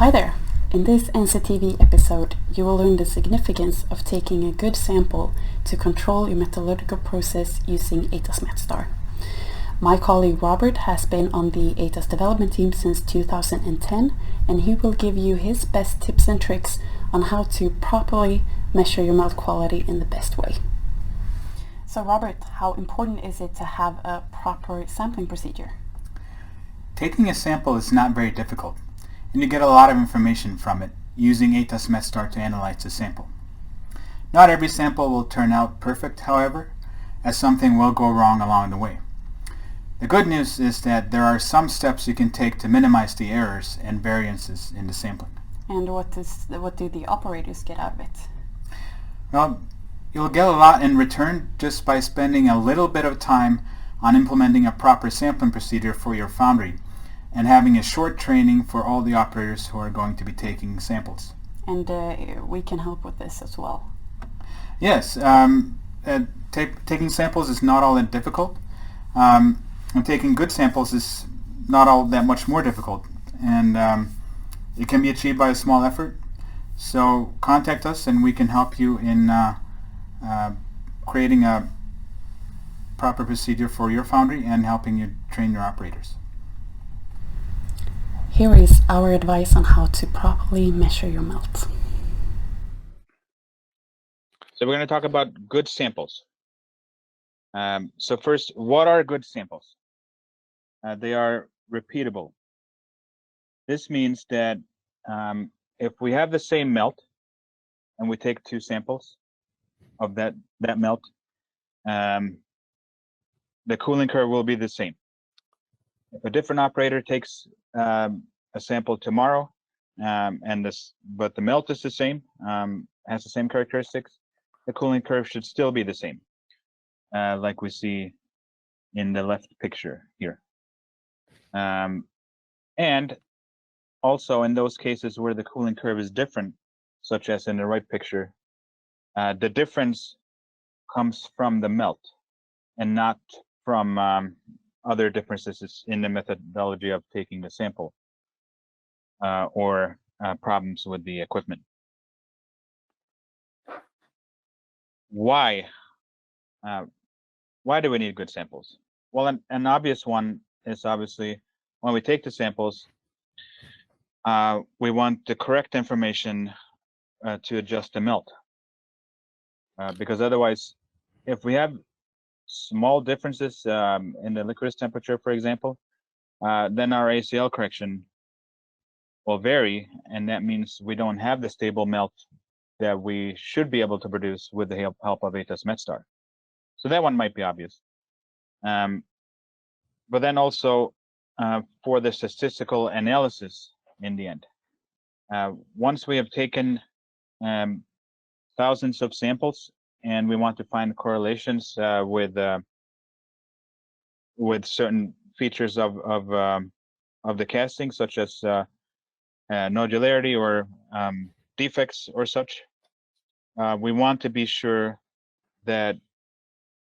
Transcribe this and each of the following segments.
Hi there! In this NCTV episode, you will learn the significance of taking a good sample to control your metallurgical process using ATAS MetStar. My colleague Robert has been on the ATAS development team since 2010, and he will give you his best tips and tricks on how to properly measure your melt quality in the best way. So Robert, how important is it to have a proper sampling procedure? Taking a sample is not very difficult, and you get a lot of information from it using ATAS MetStar to analyze the sample. Not every sample will turn out perfect, however, as something will go wrong along the way. The good news is that there are some steps you can take to minimize the errors and variances in the sampling. And what do the operators get out of it? Well, you'll get a lot in return just by spending a little bit of time on implementing a proper sampling procedure for your foundry and having a short training for all the operators who are going to be taking samples. And we can help with this as well. Yes, taking samples is not all that difficult. And taking good samples is not all that much more difficult, and it can be achieved by a small effort. So contact us and we can help you in creating a proper procedure for your foundry and helping you train your operators. Here is our advice on how to properly measure your melt. So we're going to talk about good samples. So first, what are good samples? They are repeatable. This means that if we have the same melt and we take two samples of that melt, the cooling curve will be the same. If a different operator takes a sample tomorrow, but the melt is the same, has the same characteristics, the cooling curve should still be the same, like we see in the left picture here. And also in those cases where the cooling curve is different, such as in the right picture, the difference comes from the melt and not from other differences in the methodology of taking the sample or problems with the equipment. Why do we need good samples? Well, an obvious one is obviously when we take the samples, we want the correct information to adjust the melt. Because otherwise, if we have small differences in the licorice temperature, for example, then our ACL correction will vary, and that means we don't have the stable melt that we should be able to produce with the help of ATAS MetStar. So that one might be obvious. But then also for the statistical analysis in the end, once we have taken thousands of samples and we want to find correlations with certain features of the casting, such as nodularity or defects or such, we want to be sure that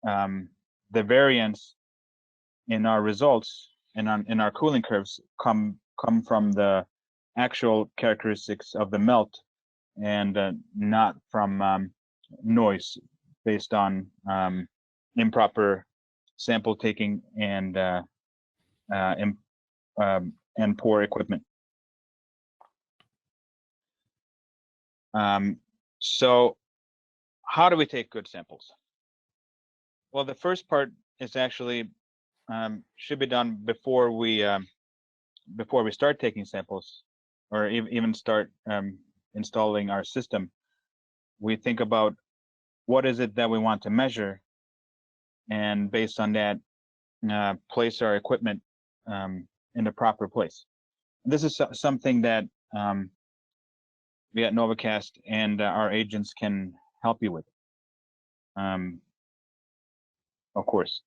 the variance in our results and in our cooling curves come from the actual characteristics of the melt and not from noise based on improper sample taking and poor equipment. So how do we take good samples? Well, the first part is actually should be done before we start taking samples, or even start installing our system. We think about what is it that we want to measure, and based on that, place our equipment in the proper place. This is something that we at Novacast and our agents can help you with, of course.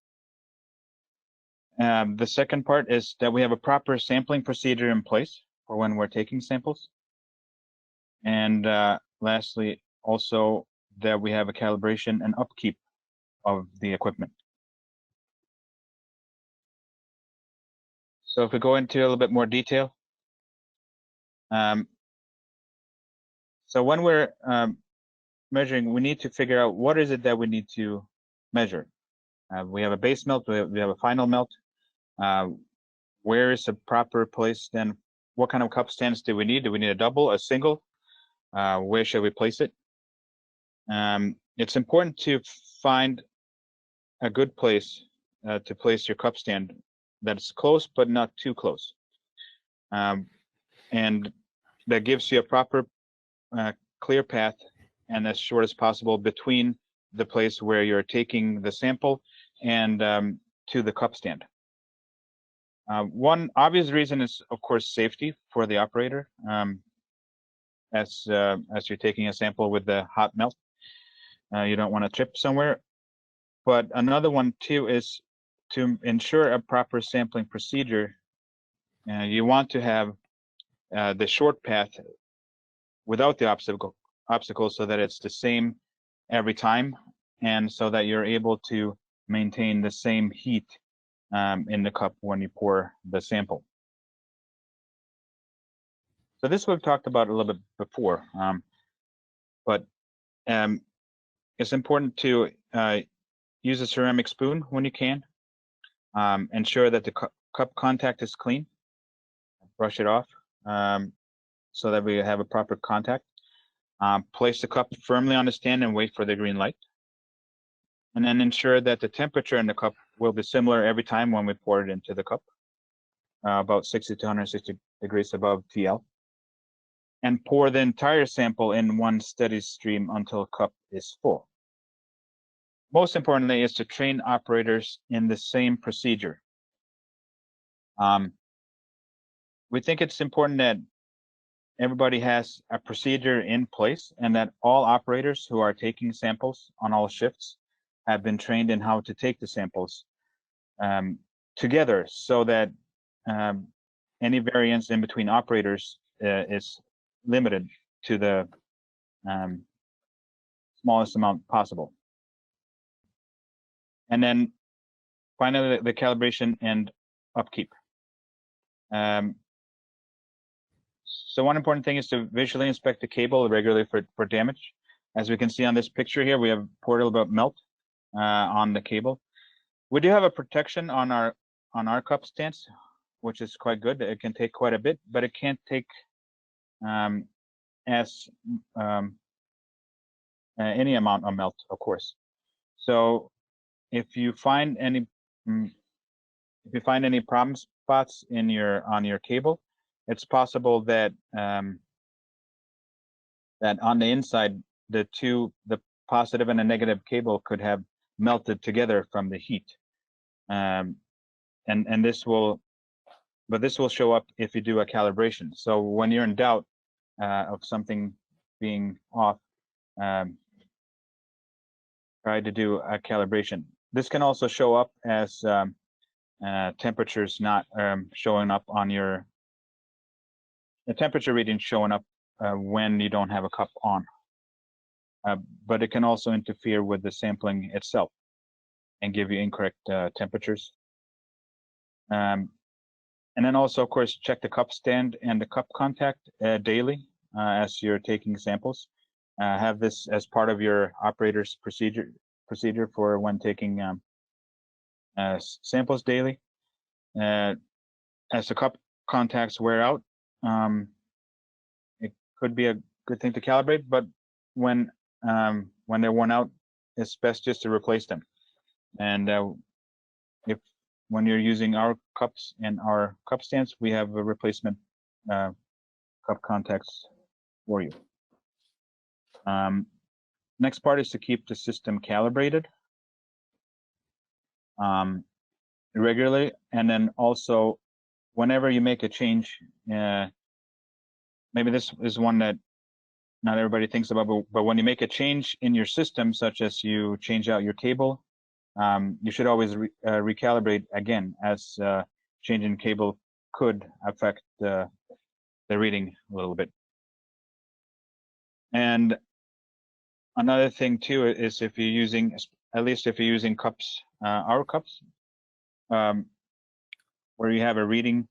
The second part is that we have a proper sampling procedure in place for when we're taking samples. And lastly, also that we have a calibration and upkeep of the equipment. So if we go into a little bit more detail, So when we're measuring, we need to figure out what is it that we need to measure. We have a base melt, we have a final melt. Where is the proper place then? What kind of cup stands do we need? Do we need a double, a single? Where should we place it? It's important to find a good place to place your cup stand that's close but not too close, and that gives you a proper clear path and as short as possible between the place where you're taking the sample and to the cup stand. One obvious reason is, of course, safety for the operator. As you're taking a sample with the hot melt, you don't want to trip somewhere. But another one too is to ensure a proper sampling procedure. You want to have the short path without the obstacle so that it's the same every time, and so that you're able to maintain the same heat in the cup when you pour the sample. So this we've talked about a little bit before, but it's important to use a ceramic spoon when you can. Ensure that the cup contact is clean. Brush it off so that we have a proper contact. Place the cup firmly on the stand and wait for the green light. And then ensure that the temperature in the cup will be similar every time when we pour it into the cup, about 60 to 160 degrees above TL. And pour the entire sample in one steady stream until cup is full. Most importantly is to train operators in the same procedure. We think it's important that everybody has a procedure in place and that all operators who are taking samples on all shifts have been trained in how to take the samples together, so that any variance in between operators is limited to the smallest amount possible. And then finally, the calibration and upkeep. So one important thing is to visually inspect the cable regularly for damage. As we can see on this picture here, we have poured a little bit of melt on the cable. We do have a protection on our cup stands, which is quite good. It can take quite a bit, but it can't take any amount of melt, of course. So if you find any problem spots on your cable, it's possible that that on the inside, the positive and the negative cable could have melted together from the heat, and this will show up if you do a calibration. So when you're in doubt of something being off, try to do a calibration. This can also show up as temperatures not showing up on your temperature reading showing up when you don't have a cup on. But it can also interfere with the sampling itself and give you incorrect temperatures. And then also, of course, check the cup stand and the cup contact daily as you're taking samples. Have this as part of your operator's procedure for when taking samples daily. As the cup contacts wear out, it could be a good thing to calibrate, but when they're worn out, it's best just to replace them. And when you're using our cups and our cup stands, we have a replacement cup contacts for you. Next part is to keep the system calibrated regularly, and then also whenever you make a change, maybe this is one that not everybody thinks about, but when you make a change in your system, such as you change out your cable, you should always recalibrate again, as changing cable could affect the reading a little bit. And another thing too is if you're using, at least if you're using cups, our cups, where you have a reading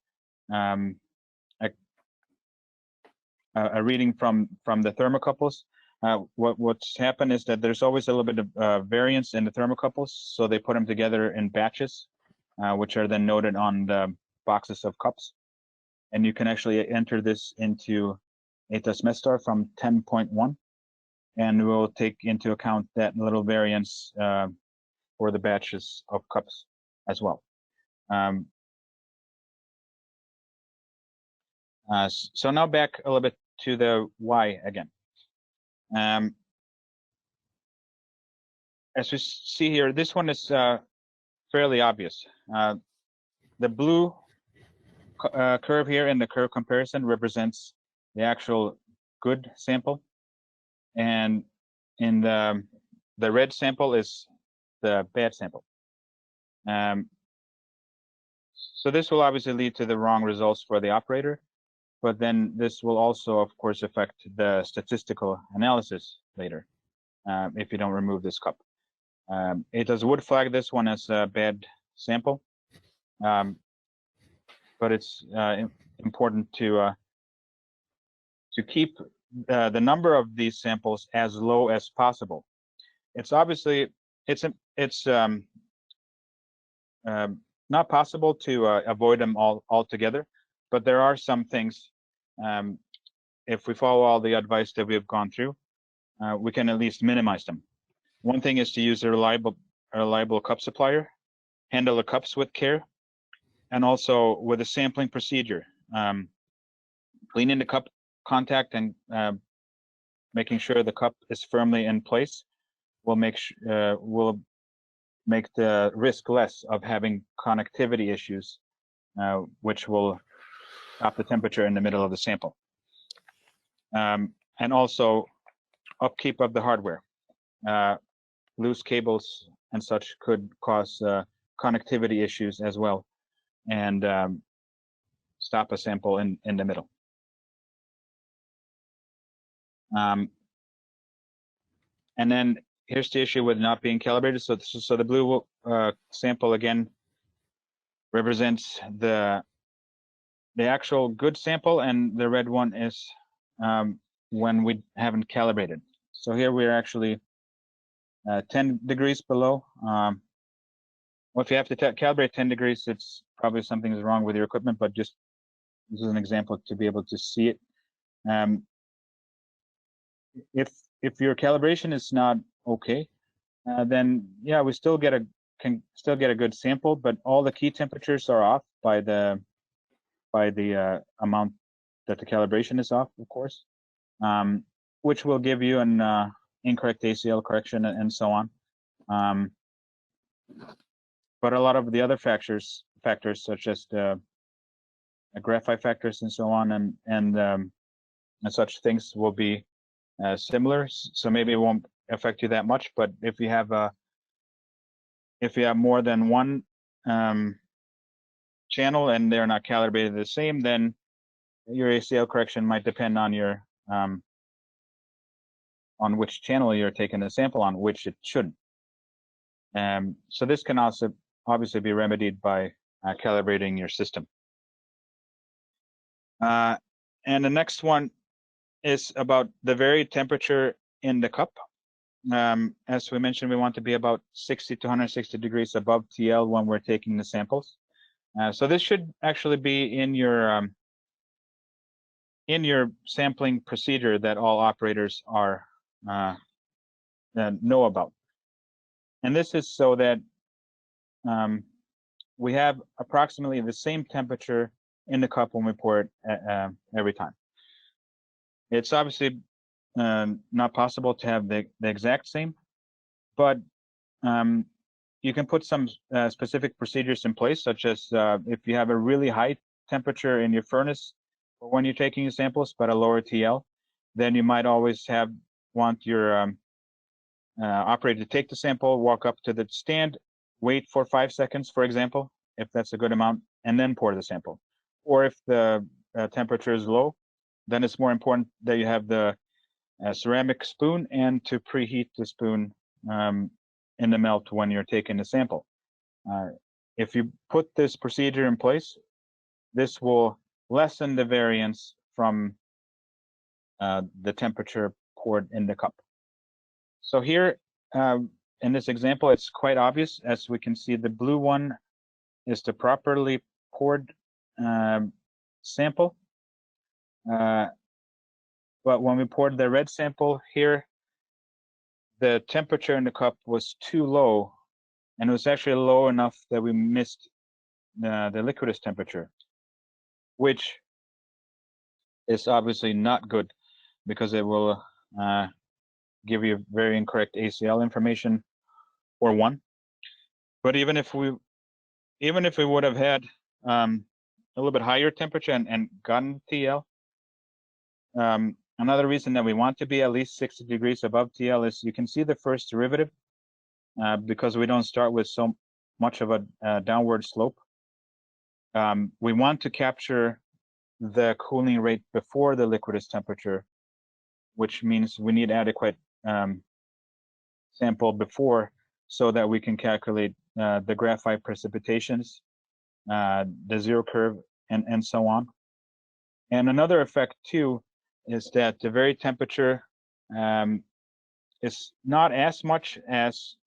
a reading from the thermocouples. What's happened is that there's always a little bit of variance in the thermocouples, so they put them together in batches, which are then noted on the boxes of cups. And you can actually enter this into ATAS MetStar from 10.1, and we'll take into account that little variance for the batches of cups as well. So now back a little bit to the why again. As we see here, this one is fairly obvious. The blue curve here in the curve comparison represents the actual good sample, and in the red sample is the bad sample. So this will obviously lead to the wrong results for the operator, but then this will also, of course, affect the statistical analysis later if you don't remove this cup. ATAS would flag this one as a bad sample, but it's important to keep the number of these samples as low as possible. It's obviously not possible to avoid them altogether, but there are some things. If we follow all the advice that we have gone through, we can at least minimize them. One thing is to use a reliable cup supplier, handle the cups with care, and also with a sampling procedure. Cleaning the cup contact and making sure the cup is firmly in place will make the risk less of having connectivity issues, which will stop the temperature in the middle of the sample. And also upkeep of the hardware. Loose cables and such could cause connectivity issues as well, and stop a sample in the middle. And then here's the issue with not being calibrated. So the blue sample again represents the actual good sample, and the red one is when we haven't calibrated. So here we're actually 10 degrees below. Well, if you have to calibrate 10 degrees, it's probably something's wrong with your equipment, but just this is an example to be able to see it. If your calibration is not okay, then yeah, we still can still get a good sample, but all the key temperatures are off by the amount that the calibration is off, of course, which will give you an incorrect ACL correction and so on. But a lot of the other factors such as the graphite factors and so on, and such things will be similar. So maybe it won't affect you that much. But if you have more than one channel and they're not calibrated the same, then your ACL correction might depend on your on which channel you're taking the sample on, which it shouldn't. So this can also obviously be remedied by calibrating your system. And the next one is about the varied temperature in the cup. As we mentioned, we want to be about 60 to 160 degrees above TL when we're taking the samples. So this should actually be in your sampling procedure that all operators are know about. And this is so that we have approximately the same temperature in the cup when we pour it every time. It's obviously not possible to have the exact same, but you can put some specific procedures in place, such as if you have a really high temperature in your furnace when you're taking your samples, but a lower TL, then you might always want your operator to take the sample, walk up to the stand, wait for 5 seconds, for example, if that's a good amount, and then pour the sample. Or if the temperature is low, then it's more important that you have the ceramic spoon and to preheat the spoon in the melt when you're taking the sample. If you put this procedure in place, this will lessen the variance from the temperature poured in the cup. So here, in this example, it's quite obvious. As we can see, the blue one is the properly poured sample. But when we poured the red sample here, the temperature in the cup was too low, and it was actually low enough that we missed the liquidus temperature, which is obviously not good because it will give you very incorrect ACL information, or one. But even if we would have had a little bit higher temperature and gotten TL, another reason that we want to be at least 60 degrees above TL is you can see the first derivative, because we don't start with so much of a downward slope. We want to capture the cooling rate before the liquidus temperature, which means we need adequate sample before, so that we can calculate the graphite precipitations, the zero curve, and so on. And another effect too is that the very temperature is not as much as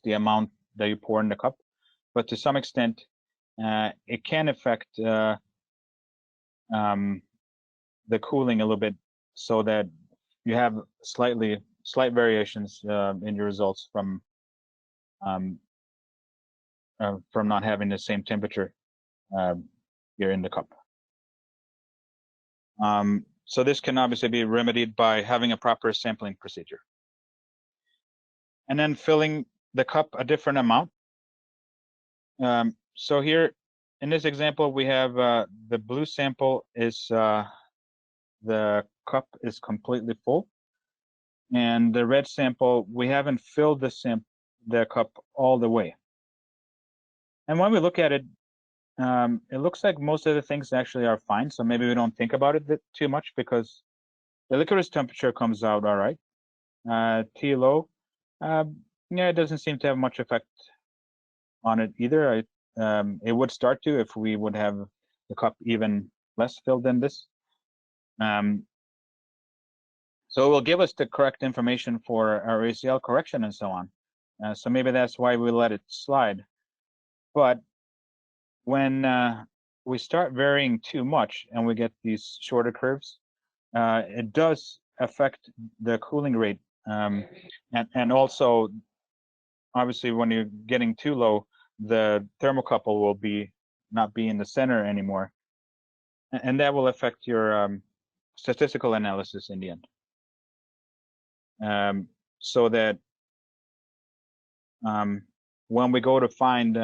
the amount that you pour in the cup, but to some extent it can affect the cooling a little bit, so that you have slight variations in your results from not having the same temperature here in the cup. So this can obviously be remedied by having a proper sampling procedure. And then filling the cup a different amount. So here in this example, we have the blue sample is the cup is completely full, and the red sample, we haven't filled the cup all the way. And when we look at it, it looks like most of the things actually are fine. So maybe we don't think about it too much, because the liquidus temperature comes out all right. T low, yeah, it doesn't seem to have much effect on it either. It would start to if we would have the cup even less filled than this. So it will give us the correct information for our ACL correction and so on. So maybe that's why we let it slide. But when we start varying too much and we get these shorter curves, it does affect the cooling rate. And also, obviously, when you're getting too low, the thermocouple will not be in the center anymore. And that will affect your statistical analysis in the end. So that when we go to find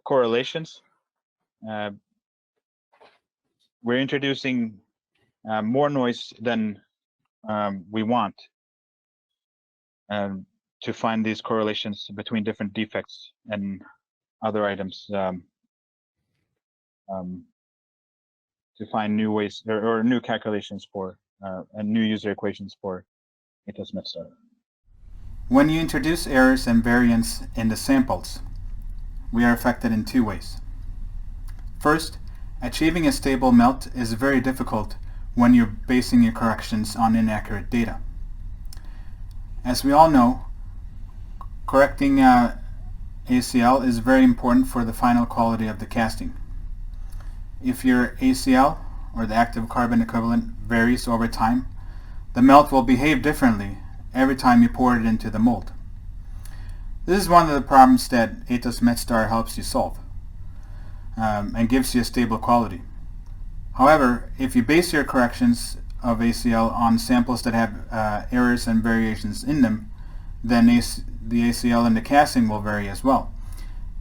correlations, we're introducing more noise than we want to find these correlations between different defects and other items, to find new ways or new calculations for and new user equations for ATAS MetStar. When you introduce errors and variance in the samples, we are affected in two ways. First, achieving a stable melt is very difficult when you're basing your corrections on inaccurate data. As we all know, correcting ACL is very important for the final quality of the casting. If your ACL, or the active carbon equivalent, varies over time, the melt will behave differently every time you pour it into the mold. This is one of the problems that ATAS MetStar helps you solve, and gives you a stable quality. However, if you base your corrections of ACL on samples that have errors and variations in them, then the ACL in the casting will vary as well,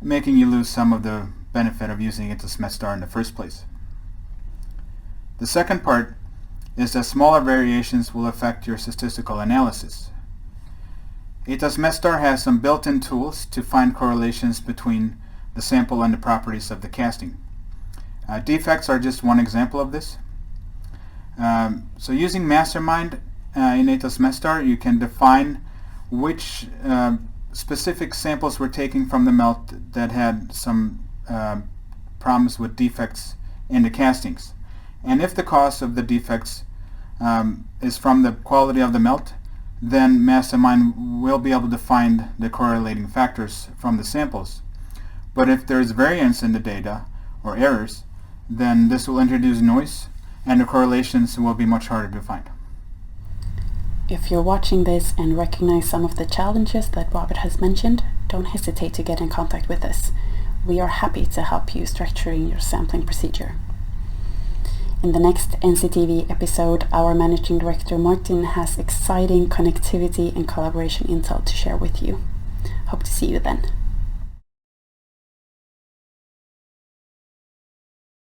making you lose some of the benefit of using ATAS MetStar in the first place. The second part is that smaller variations will affect your statistical analysis. ATAS MetStar has some built-in tools to find correlations between the sample and the properties of the casting. Defects are just one example of this. So using Mastermind in ATAS MetStar, you can define which specific samples we're taking from the melt that had some problems with defects in the castings. And if the cause of the defects is from the quality of the melt, then Mastermind will be able to find the correlating factors from the samples. But if there's variance in the data, or errors, then this will introduce noise, and the correlations will be much harder to find. If you're watching this and recognize some of the challenges that Robert has mentioned, don't hesitate to get in contact with us. We are happy to help you structuring your sampling procedure. In the next NCTV episode, our Managing Director Martin has exciting connectivity and collaboration intel to share with you. Hope to see you then.